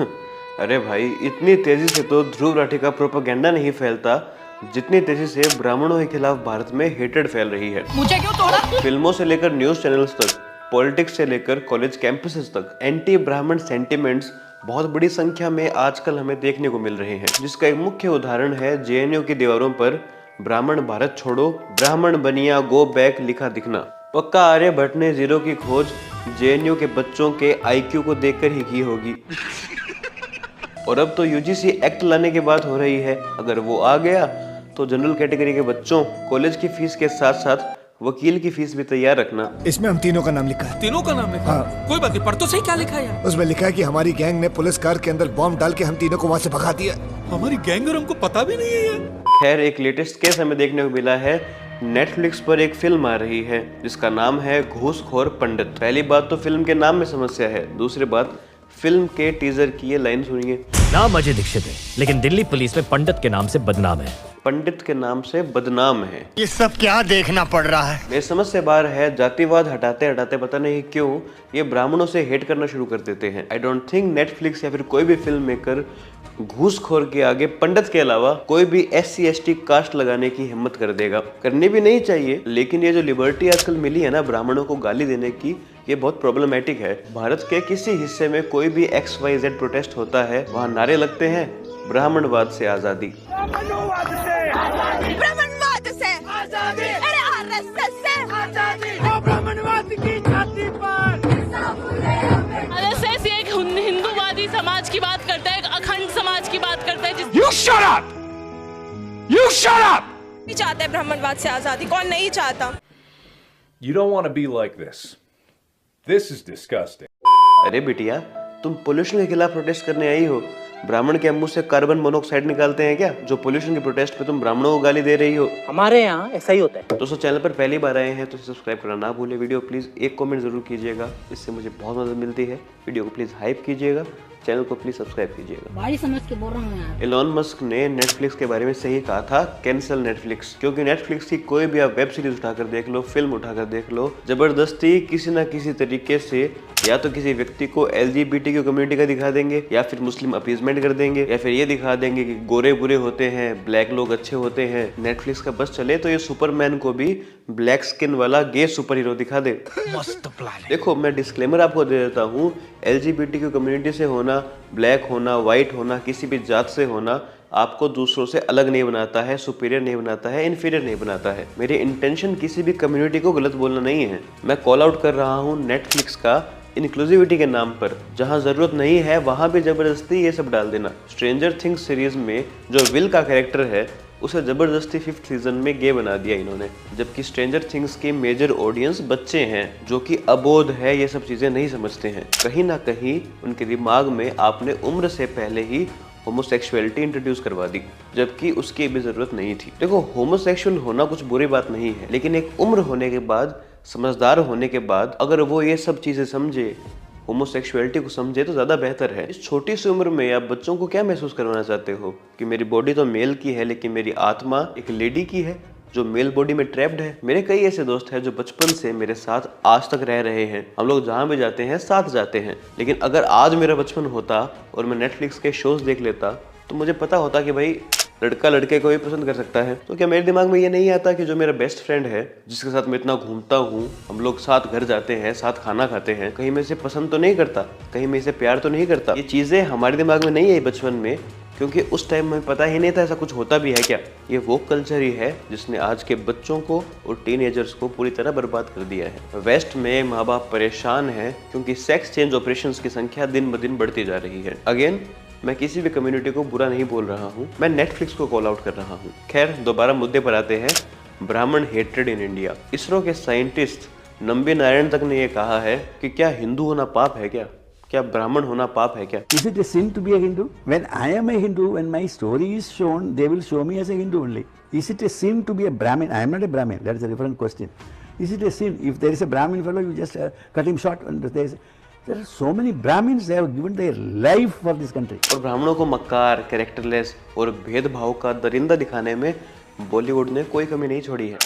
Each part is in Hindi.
अरे भाई, इतनी तेजी से तो ध्रुव राठी का प्रोपेगेंडा नहीं फैलता जितनी तेजी से ब्राह्मणों के खिलाफ भारत में हेटेड फैल रही है। मुझे क्यों तोड़ा? फिल्मों से लेकर न्यूज चैनल्स तक, पॉलिटिक्स से लेकर कॉलेज कैंपसेस तक एंटी ब्राह्मण सेंटिमेंट्स बहुत बड़ी संख्या में आजकल हमें देखने को मिल रहे हैं, जिसका एक मुख्य उदाहरण है जेएनयू की दीवारों पर ब्राह्मण भारत छोड़ो, ब्राह्मण बनिया गो बैक लिखा दिखना। पक्का आर्यभट्ट ने जीरो की खोज जेएनयू के बच्चों के आईक्यू को देखकर ही की होगी। और अब तो यूजीसी एक्ट लाने की बात हो रही है, अगर वो आ गया तो जनरल कैटेगरी के बच्चों कॉलेज की फीस के साथ साथ वकील की फीस भी तैयार रखना। इसमें हम तीनों का नाम लिखा है। तीनों का नाम लिखा? हाँ। कोई बात नहीं, पढ़ तो सही क्या लिखा है यार? उसमें लिखा है कि हमारी गैंग ने पुलिस कार के अंदर बॉम्ब डाल के हम तीनों को वहाँ से भगा दिया। हमारी गैंग और हमको पता भी नहीं है यार। खैर, एक लेटेस्ट केस हमें देखने को मिला है। नेटफ्लिक्स पर एक फिल्म आ रही है जिसका नाम है घूसखोर पंडित। पहली बात तो फिल्म के नाम में समस्या है, दूसरी बात फिल्म के टीजर की ये लाइन सुनिए। नाम अजय दीक्षित है, लेकिन दिल्ली पुलिस में पंडित के नाम से बदनाम है। पंडित के नाम से बदनाम है। ये सब क्या देखना पड़ रहा है? मेरी समझ से बाहर है, जातिवाद हटाते हटाते पता नहीं क्यों ये ब्राह्मणों से हेट करना शुरू कर देते हैं। आई डोंट थिंक नेटफ्लिक्स या फिर कोई भी फिल्म मेकर घूसखोर के आगे पंडित के अलावा कोई भी SC/ST कास्ट लगाने की हिम्मत कर देगा। करनी भी नहीं चाहिए, लेकिन ये जो लिबर्टी आजकल मिली है ना ब्राह्मणों को गाली देने की, ये बहुत प्रॉब्लमेटिक है। भारत के किसी हिस्से में कोई भी XYZ प्रोटेस्ट होता है, वहाँ नारे लगते हैं ब्राह्मणवाद से आजादी, ब्राह्मणवाद से आजादी, अरे RSS से आजादी, ब्राह्मणवाद की छाती पर। RSS एक हिंदूवादी समाज की बात करता है, एक अखंड समाज की बात करता है। You shut up! You shut up! नहीं चाहता है ब्राह्मणवाद से आजादी, कौन नहीं चाहता? You don't want to be like this. This is disgusting. अरे बिटिया, तुम पोल्यूशन के खिलाफ प्रोटेस्ट करने आई हो, ब्राह्मण के मुंह से कार्बन मोनोऑक्साइड निकालते हैं क्या? जो पोल्यूशन की प्रोटेस्ट पे तुम ब्राह्मणों को गाली दे रही हो। हमारे यहाँ ऐसा ही होता है। दोस्तों, चैनल पर पहली बार आए हैं तो सब्सक्राइब करना ना भूले। वीडियो प्लीज एक कमेंट जरूर कीजिएगा, इससे मुझे बहुत मदद मिलती है। वीडियो को प्लीज हाइप कीजिएगा, चैनल को प्लीज सब्सक्राइब कीजिएगा। बड़ी समझ के बोल रहा हूँ यार। एलॉन मस्क ने नेटफ्लिक्स के बारे में सही कहा था, कैंसिल नेटफ्लिक्स। क्योंकि नेटफ्लिक्स की कोई भी आप वेब सीरीज उठाकर देख लो, फिल्म उठाकर देख लो, जबरदस्ती किसी ना किसी तरीके से या तो किसी व्यक्ति को LGBTQ कम्युनिटी का दिखा देंगे, या फिर मुस्लिम अपीजमेंट कर देंगे, या फिर ये दिखा देंगे कि गोरे बुरे होते हैं, ब्लैक लोग अच्छे होते हैं। नेटफ्लिक्स का बस चले तो ये सुपरमैन को भी ब्लैक स्किन वाला गे सुपर हीरो दिखा दे। मस्त प्लान है। देखो, मैं डिस्क्लेमर आपको दे देता हूँ, LGBTQ कम्युनिटी से होना, ब्लैक होना, व्हाइट होना, किसी भी जात से होना आपको दूसरों से अलग नहीं बनाता है, सुपीरियर नहीं बनाता है, इन्फीरियर नहीं बनाता है। मेरी इंटेंशन किसी भी कम्युनिटी को गलत बोलना नहीं है। मैं कॉल आउट कर रहा हूँ नेटफ्लिक्स का इंक्लूसिविटी के नाम पर। जहां जरूरत नहीं है वहां भी जबरदस्ती ये सब डाल देना। स्ट्रेंजर थिंग्स सीरीज में जो विल का कैरेक्टर है उसे जबरदस्ती 5th सीजन में गे बना दिया इन्होंने, जबकि स्ट्रेंजर थिंग्स की मेजर ऑडियंस बच्चे हैं जो कि अबोध है, ये सब चीजें नहीं समझते हैं। कहीं ना कहीं उनके दिमाग में आपने उम्र से पहले ही होमोसेक्सुअलिटी इंट्रोड्यूस करवा दी, जबकि उसकी भी जरूरत नहीं थी। देखो, होमोसेक्सुअल होना कुछ बुरी बात नहीं है, लेकिन एक उम्र होने के बाद, समझदार होने के बाद अगर वो ये सब चीजें समझे, होमोसेक्सुअलिटी को समझे तो ज्यादा बेहतर है। इस छोटी सी उम्र में आप बच्चों को क्या महसूस करवाना चाहते हो कि मेरी बॉडी तो मेल की है लेकिन मेरी आत्मा एक लेडी की है जो मेल बॉडी में ट्रैप्ड है। मेरे कई ऐसे दोस्त हैं जो बचपन से मेरे साथ आज तक रह रहे हैं, हम लोग जहाँ भी जाते हैं साथ जाते हैं। लेकिन अगर आज मेरा बचपन होता और मैं नेटफ्लिक्स के शोज देख लेता तो मुझे पता होता कि भाई लड़का लड़के को भी पसंद कर सकता है। तो क्या मेरे दिमाग में ये नहीं आता कि जो मेरा बेस्ट फ्रेंड है, जिसके साथ मैं इतना घूमता हूँ, हम लोग साथ घर जाते हैं, साथ खाना खाते हैं, कहीं मैं इसे पसंद तो नहीं करता, कहीं मैं इसे प्यार तो नहीं करता। ये चीजें हमारे दिमाग में नहीं आई बचपन में, क्योंकि उस टाइम में पता ही नहीं था ऐसा कुछ होता भी है क्या। ये वो कल्चर ही है जिसने आज के बच्चों को और टीनेजर्स को पूरी तरह बर्बाद कर दिया है। वेस्ट में माँ बाप परेशान है क्योंकि सेक्स चेंज ऑपरेशंस की संख्या दिन ब दिन बढ़ती जा रही है। अगेन, मैं किसी भी कम्युनिटी को बुरा नहीं बोल रहा हूँ, मैं नेटफ्लिक्स को कॉल आउट कर रहा हूँ। खैर, दोबारा मुद्दे पर आते हैं। ब्राह्मण हेट्रेड इन इंडिया। इसरो के साइंटिस्ट नंबी नारायण तक ने यह कहा है कि क्या हिंदू होना पाप है क्या ब्राह्मण होना पाप है क्या? Is it a sin to be a Hindu? When I am a Hindu, when my story is shown, they will show me as a Hindu only. Is it a sin to be a Brahmin? I am not a Brahmin. That is a different question. Is it a sin? If there is a Brahmin fellow, you just cut him short. And there are so many Brahmins. They have given their life for this country. और ब्राह्मणों को मक्कार, कैरेक्टरलेस और भेदभाव का दरिंदा दिखाने में बॉलीवुड ने कोई कमी नहीं छोड़ी है।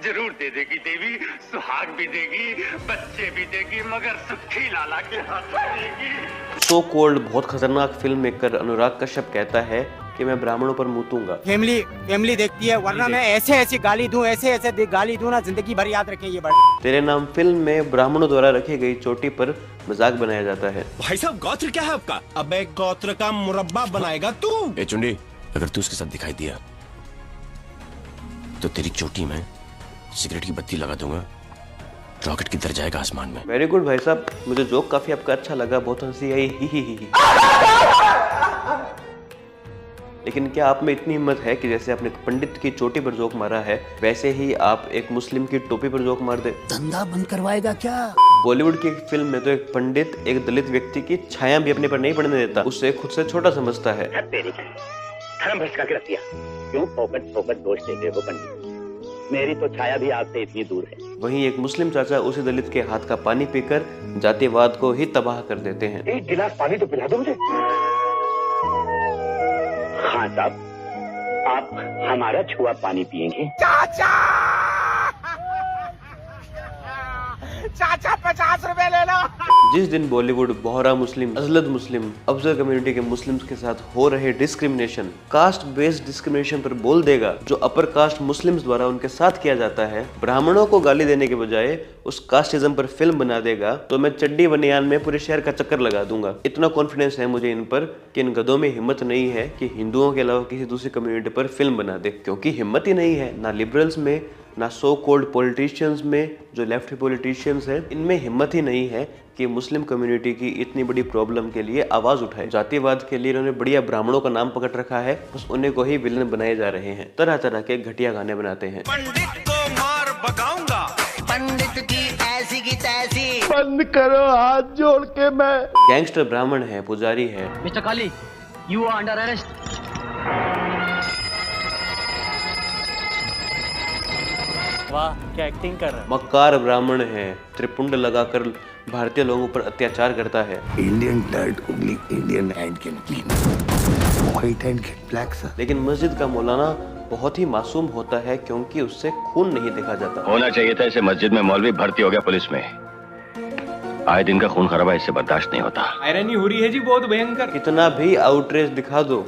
जरूर दे देगी देवी, सुहाग भी देगी, बच्चे भी देगी, मगर सुखी लाला के हाथ देगी। सो कोल्ड बहुत खतरनाक फिल्म मेकर अनुराग कश्यप कहता है कि मैं ब्राह्मणों पर मुतूंगा। फैमिली देखती है, वरना मैं ऐसे गाली दूं, ऐसे गाली दूं ना, जिंदगी भर याद रखें ये बात। तेरे नाम फिल्म में ब्राह्मणों द्वारा रखी गई चोटी पर मजाक बनाया जाता है। भाई साहब गोत्र क्या है आपका? अबे गोत्र का मुरब्बा बनाएगा तू। ए चुंडी, अगर तू उसके साथ दिखाई दिया तो तेरी चोटी में सिगरेट की बत्ती लगा दूंगा, रॉकेट की तरह जाएगा आसमान में। वेरी गुड भाई साहब, मुझे जोक काफी आपका अच्छा लगा, बहुत हंसी आई ही। लेकिन क्या आप में इतनी हिम्मत है कि जैसे आपने पंडित की चोटी पर जोक मारा है, वैसे ही आप एक मुस्लिम की टोपी पर जोक मार दे? धंधा बंद करवाएगा क्या? बॉलीवुड की एक फिल्म में तो एक पंडित एक दलित व्यक्ति की छाया भी अपने पर नहीं पड़ने देता, उसे खुद से छोटा समझता है। धर्म भ्रष्ट करके रख दिया। क्यों फोकट दोष देते हो पंडित? मेरी तो छाया भी आपसे इतनी दूर है। वहीं एक मुस्लिम चाचा उसी दलित के हाथ का पानी पीकर जातिवाद को ही तबाह कर देते हैं। एक गिलास पानी तो पिला दो मुझे। हाँ साहब, आप हमारा छुआ पानी पियेंगे? चाचा 50 रुपए ले लो। जिस दिन बॉलीवुड बोहरा मुस्लिम, अजलद मुस्लिम, अफजल कम्युनिटी के मुस्लिम्स के साथ हो रहे डिस्क्रिमिनेशन, कास्ट बेस्ड डिस्क्रिमिनेशन पर बोल देगा जो अपर कास्ट मुस्लिम्स द्वारा उनके साथ किया जाता है, ब्राह्मणों को गाली देने के बजाय उस कास्टिज्म पर फिल्म बना देगा, तो मैं चड्डी बनियान में पूरे शहर का चक्कर लगा दूंगा। इतना कॉन्फिडेंस है मुझे इन पर कि इन गधों में हिम्मत नहीं है कि हिंदुओं के अलावा किसी दूसरी कम्युनिटी पर फिल्म बना दे, क्योंकि हिम्मत ही नहीं है ना लिबरल्स में, ना सो कॉल्ड पॉलिटिशियंस में, जो लेफ्ट पॉलिटिशियंस हैं, इनमें हिम्मत ही नहीं है कि मुस्लिम कम्युनिटी की इतनी बड़ी प्रॉब्लम के लिए आवाज उठाए। जातिवाद के लिए इन्होंने बढ़िया ब्राह्मणों का नाम पकड़ रखा है, बस उन्हीं को ही विलन बनाए जा रहे हैं, तरह तरह के घटिया गाने बनाते हैं। पंडित को मार भगाऊंगा, पंडित की ऐसी की तैसी। बंद करो हाथ जोड़ के। मैं गैंगस्टर ब्राह्मण है, पुजारी है। Mister Kali, you are under arrest. वाह, क्या एक्टिंग कर रहा है। मक्कार ब्राह्मण है, त्रिपुंड लगाकर भारतीय लोगों पर अत्याचार करता है। Indian dirt only Indian hand can clean, white hand can black sir. लेकिन मस्जिद का मौलाना बहुत ही मासूम होता है क्योंकि उससे खून नहीं देखा जाता। होना चाहिए था इसे मस्जिद में मौलवी भर्ती हो गया पुलिस में, आए दिन का खून खराबा इससे बर्दाश्त नहीं होता। आयरनी हो रही है जी बहुत भयंकर। कितना भी आउटरीच दिखा दो,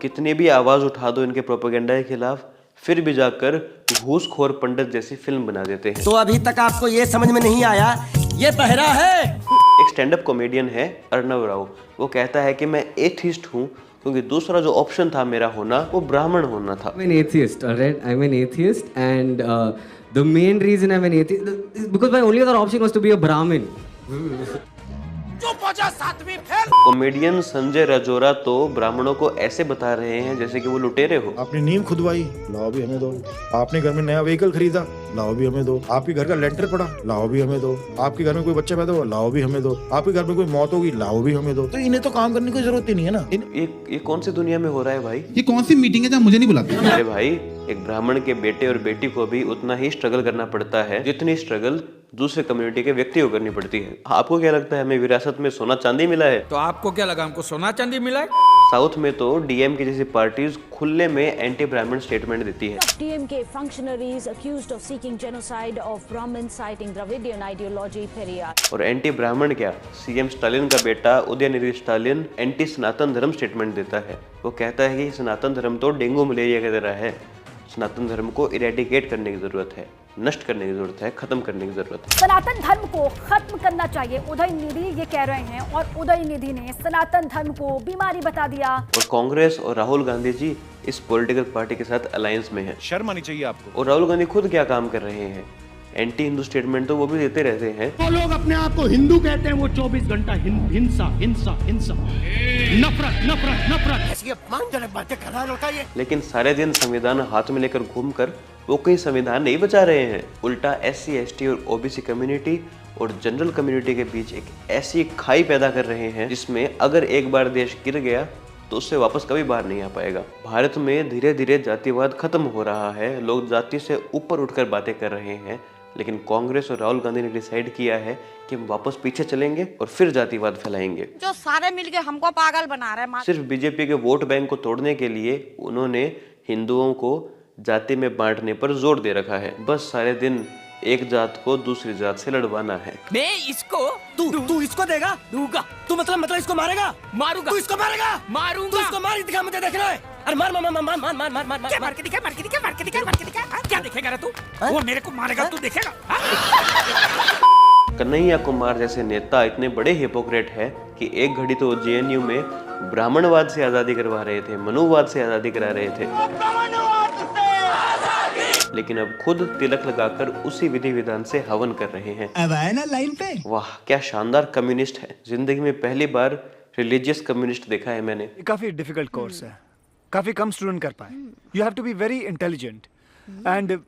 कितनी भी आवाज उठा दो इनके प्रोपेगेंडा के खिलाफ, फिर भी जाकर घूसखोर पंडित जैसी फिल्म बना देते हैं। तो अभी तक आपको ये समझ में नहीं आया, ये पहरा है। एक स्टैंड अप कॉमेडियन है अर्णव राव, वो कहता है कि मैं एथिस्ट हूँ क्योंकि दूसरा जो ऑप्शन था मेरा होना, वो ब्राह्मण होना था। I'm an atheist, alright? I'm an atheist, and the main reason I'm an atheist because my only other option was to be a Brahmin. Comedian Sanjay Rajoura तो ब्राह्मणों को ऐसे बता रहे हैं जैसे कि वो लुटेरे हो। आपने नींव खुदवाई, लाओ भी हमें दो। आपने घर में नया व्हीकल खरीदा, लाओ भी हमें दो। आपके घर का लेंटर पड़ा, लाओ भी हमें दो। आपके घर में कोई बच्चा पैदा हुआ, लाओ भी हमें दो। आपके घर में कोई मौत होगी, लाओ भी हमें दो। तो इन्हें तो काम करने की जरूरत ही नहीं है ना। ये कौन सी दुनिया में हो रहा है भाई? ये कौन सी मीटिंग है जहाँ मुझे नहीं बुलाते? अरे भाई, एक ब्राह्मण के बेटे और बेटी को भी उतना ही स्ट्रगल करना पड़ता है जितनी स्ट्रगल दूसरे कम्युनिटी के व्यक्ति को करनी पड़ती है। आपको क्या लगता है हमें विरासत में सोना चांदी मिला है? तो आपको क्या लगा हमको सोना चांदी मिला है? साउथ में तो डीएमके जैसी पार्टीज खुले में एंटी ब्राह्मण स्टेटमेंट देती है। DMK functionaries accused of seeking genocide of Brahmins citing Dravidian ideology Periyar। और एंटी ब्राह्मण क्या, सीएम स्टालिन का बेटा उदयनिधि स्टालिन एंटी सनातन धर्म स्टेटमेंट देता है। वो कहता है कि सनातन धर्म तो डेंगू मलेरिया की तरह है, सनातन धर्म को इरेडिकेट करने की जरूरत है, नष्ट करने की जरूरत है, खत्म करने की जरूरत है। सनातन धर्म को खत्म करना चाहिए, उदयनिधि ये कह रहे हैं, और उदयनिधि ने सनातन धर्म को बीमारी बता दिया। और कांग्रेस और राहुल गांधी जी इस पॉलिटिकल पार्टी के साथ अलायंस में है। शर्म आनी चाहिए आपको। और राहुल गांधी खुद क्या काम कर रहे हैं, एंटी हिंदू स्टेटमेंट तो वो भी देते रहते हैं। वो लोग अपने आप को हिंदू कहते हैं, वो 24 घंटा हिंसा हिंसा हिंसा, नफरत नफरत नफरत, ऐसी अपमानजनक बातें कर रहा होता है। लेकिन सारे दिन संविधान हाथ में लेकर घूमकर वो कहीं संविधान नहीं बचा रहे हैं, उल्टा SC ST और OBC कम्युनिटी और जनरल कम्युनिटी के बीच एक ऐसी खाई पैदा कर रहे हैं जिसमें अगर एक बार देश गिर गया तो उससे वापस कभी बाहर नहीं आ पाएगा। भारत में धीरे धीरे जातिवाद खत्म हो रहा है, लोग जाति से ऊपर उठकर बातें कर रहे हैं, लेकिन कांग्रेस और राहुल गांधी ने डिसाइड किया है कि हम वापस पीछे चलेंगे और फिर जातिवाद फैलाएंगे। जो सारे मिलके हमको पागल बना रहे हैं। सिर्फ बीजेपी के वोट बैंक को तोड़ने के लिए उन्होंने हिंदुओं को जाति में बांटने पर जोर दे रखा है। बस सारे दिन एक जात को दूसरी जात से लड़वाना है। मैं इसको तू इसको देगा दूंगा। तू मतलब इसको मारेगा? मारूंगा। तू इसको मारेगा? मारूंगा। तू इसको मार दिखा, मुझे देखना है। अरे मार मार मार मार मार मार मार मार मार के दिखा, मार के दिखा, मार के दिखा, मार के दिखा। क्या देखेगा रे तू? वो मेरे को मारेगा, तू देखेगा। कन्हैया कुमार जैसे नेता इतने बड़े हिपोक्रेट है कि एक घड़ी तो जेएनयू में ब्राह्मणवाद से आजादी करवा रहे थे, मनुवाद से आजादी करा रहे थे, लेकिन अब खुद तिलक लगाकर उसी विधि विधान से हवन कर रहे हैं। अब आए ना लाइन पे। वाह क्या शानदार कम्युनिस्ट है। जिंदगी में पहली बार रिलीजियस कम्युनिस्ट देखा है मैंने। काफी डिफिकल्ट कोर्स है, काफी कम स्टूडेंट कर पाए। You have to be very intelligent and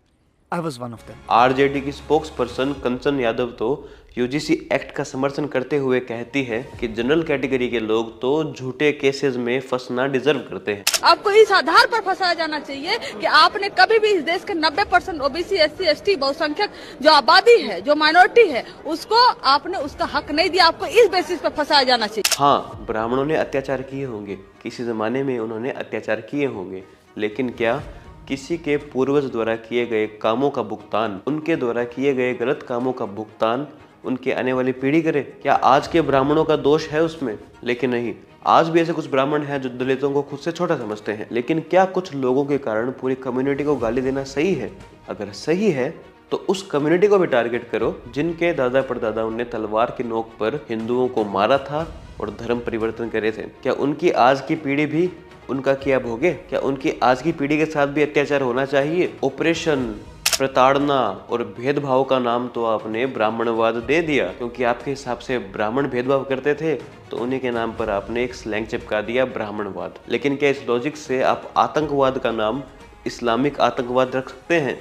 I was one of them. RJD की स्पोक्स पर्सन कंचन यादव तो यूजीसी एक्ट का समर्थन करते हुए कहती है कि जनरल कैटेगरी के लोग तो झूठे केसेस में फंसना डिजर्व करते हैं। आपको इस आधार पर फंसाया जाना चाहिए कि आपने कभी भी इस देश के 90% ओबीसी, एससी, एसटी, बहुसंख्यक जो आबादी है, जो माइनॉरिटी है, उसको आपने उसका हक नहीं दिया। आपको इस बेसिस पर फंसाया जाना चाहिए। हाँ, ब्राह्मणों ने अत्याचार किए होंगे, किसी जमाने में उन्होंने अत्याचार किए होंगे, लेकिन क्या किसी के पूर्वज द्वारा किए गए कामों का भुगतान, उनके द्वारा किए गए गलत कामों का भुगतान उनके आने वाली पीढ़ी करे? क्या आज के ब्राह्मणों का दोष है उसमें? लेकिन नहीं, आज भी ऐसे कुछ ब्राह्मण हैं जो दलितों को खुद से छोटा समझते हैं। लेकिन क्या कुछ लोगों के कारण पूरी कम्युनिटी को गाली देना सही है? अगर सही है तो उस कम्युनिटी को भी टारगेट करो जिनके दादा परदादाओं ने तलवार की नोक पर हिंदुओं को मारा था और धर्म परिवर्तन करे थे। क्या उनकी आज की पीढ़ी भी उनका किया भोगे? क्या उनकी आज की पीढ़ी के साथ भी अत्याचार होना चाहिए? ऑपरेशन, प्रताड़ना और भेदभाव का नाम तो आपने ब्राह्मणवाद दे दिया, क्योंकि आपके हिसाब से ब्राह्मण भेदभाव करते थे तो उन्हीं के नाम पर आपने एक स्लैंग चिपका दिया ब्राह्मणवाद। लेकिन क्या इस लॉजिक से आप आतंकवाद का नाम इस्लामिक आतंकवाद रख सकते हैं?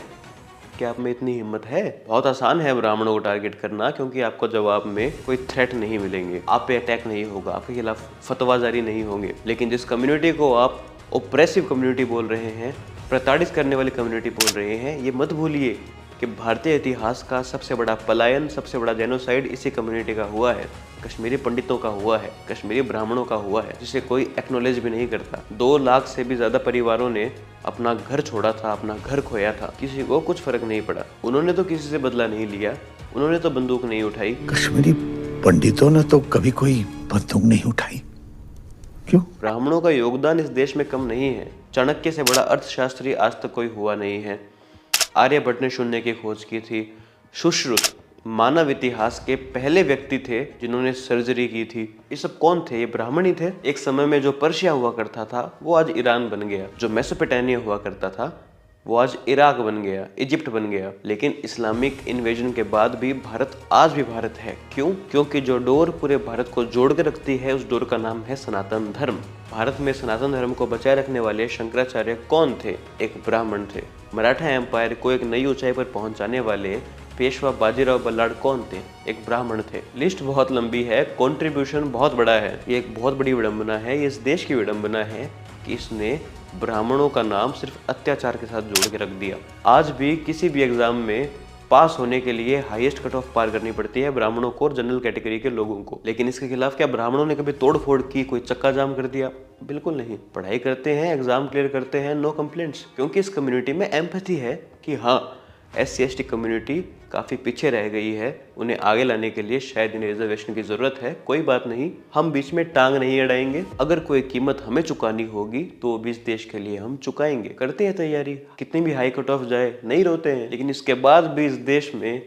क्या आप में इतनी हिम्मत है? बहुत आसान है ब्राह्मणों को टारगेट करना, क्योंकि आपको जवाब में कोई थ्रेट नहीं मिलेंगे, आप पे अटैक नहीं होगा, आपके खिलाफ फतवा जारी नहीं होंगे। लेकिन जिस कम्युनिटी को आप ओप्रेसिव कम्युनिटी बोल रहे हैं, प्रताड़ित करने वाली कम्युनिटी बोल रहे हैं, ये मत भूलिए कि भारतीय इतिहास का सबसे बड़ा पलायन, सबसे बड़ा जेनोसाइड इसी कम्युनिटी का हुआ है, कश्मीरी पंडितों का हुआ है, कश्मीरी ब्राह्मणों का हुआ है, जिसे कोई एक्नॉलेज भी नहीं करता। 2 लाख से भी ज्यादा परिवारों ने अपना घर छोड़ा था, अपना घर खोया था, किसी को कुछ फर्क नहीं पड़ा। उन्होंने तो किसी से बदला नहीं लिया, उन्होंने तो बंदूक नहीं उठाई। कश्मीरी पंडितों ने तो कभी कोई बंदूक नहीं उठाई। क्यों? ब्राह्मणों का योगदान इस देश में कम नहीं है। चाणक्य से बड़ा अर्थशास्त्री आज तक कोई हुआ नहीं है। आर्यभट्ट ने शून्य की खोज की थी। सुश्रुत मानव इतिहास के पहले व्यक्ति थे जिन्होंने सर्जरी की थी। ये सब कौन थे? ये ब्राह्मण ही थे। एक समय में जो पर्शिया हुआ करता था वो आज ईरान बन गया, जो मेसोपोटामिया हुआ करता था वो आज इराक बन गया, इजिप्ट बन गया। लेकिन इस्लामिक इन्वेजन के बाद भी भारत आज भी भारत है। क्यों? क्योंकि जो डोर पूरे भारत को जोड़ के रखती है उस डोर का नाम है सनातन धर्म। भारत में सनातन धर्म को बचाए रखने वाले शंकराचार्य कौन थे? एक ब्राह्मण थे। मराठा एम्पायर को एक नई ऊंचाई पर पहुंचाने वाले पेशवा बाजीराव बल्लाळ कौन थे? एक ब्राह्मण थे। लिस्ट बहुत लंबी है, कंट्रीब्यूशन बहुत बड़ा है। ये एक बहुत बड़ी विडंबना है, ये इस देश की विडंबना है कि इसने ब्राह्मणों का नाम सिर्फ अत्याचार के साथ जोड़ के रख दिया। आज भी किसी भी एग्जाम में पास होने के लिए हाईएस्ट कट ऑफ पार करनी पड़ती है ब्राह्मणों को और जनरल कैटेगरी के लोगों को। लेकिन इसके खिलाफ क्या ब्राह्मणों ने कभी तोड़ फोड़ की, कोई चक्का जाम कर दिया? बिल्कुल नहीं। पढ़ाई करते हैं, एग्जाम क्लियर करते हैं, नो कंप्लेंट्स, क्योंकि इस कम्युनिटी में एम्पैथी है कि हाँ SC ST कम्युनिटी काफ़ी पीछे रह गई है, उन्हें आगे लाने के लिए शायद इन्हें रिजर्वेशन की ज़रूरत है। कोई बात नहीं, हम बीच में टांग नहीं अड़ाएंगे। अगर कोई कीमत हमें चुकानी होगी तो भी इस देश के लिए हम चुकाएंगे। करते हैं तैयारी, कितनी भी हाई कट ऑफ जाए नहीं रोते हैं। लेकिन इसके बाद भी इस देश में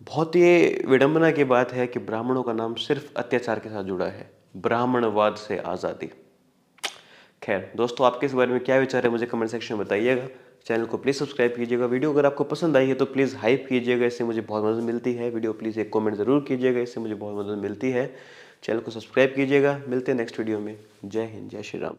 बहुत ही विडंबना की बात है कि ब्राह्मणों का नाम सिर्फ अत्याचार के साथ जुड़ा है, ब्राह्मणवाद से आज़ादी। खैर दोस्तों, आपके इस बारे में क्या विचार है मुझे कमेंट सेक्शन में बताइएगा। चैनल को प्लीज़ सब्सक्राइब कीजिएगा। वीडियो अगर आपको पसंद आई है तो प्लीज़ हाइप कीजिएगा, इससे मुझे बहुत मदद मिलती है। वीडियो प्लीज़ एक कमेंट ज़रूर कीजिएगा, इससे मुझे बहुत मदद मिलती है। चैनल को सब्सक्राइब कीजिएगा। मिलते हैं नेक्स्ट वीडियो में। जय हिंद, जय श्री राम।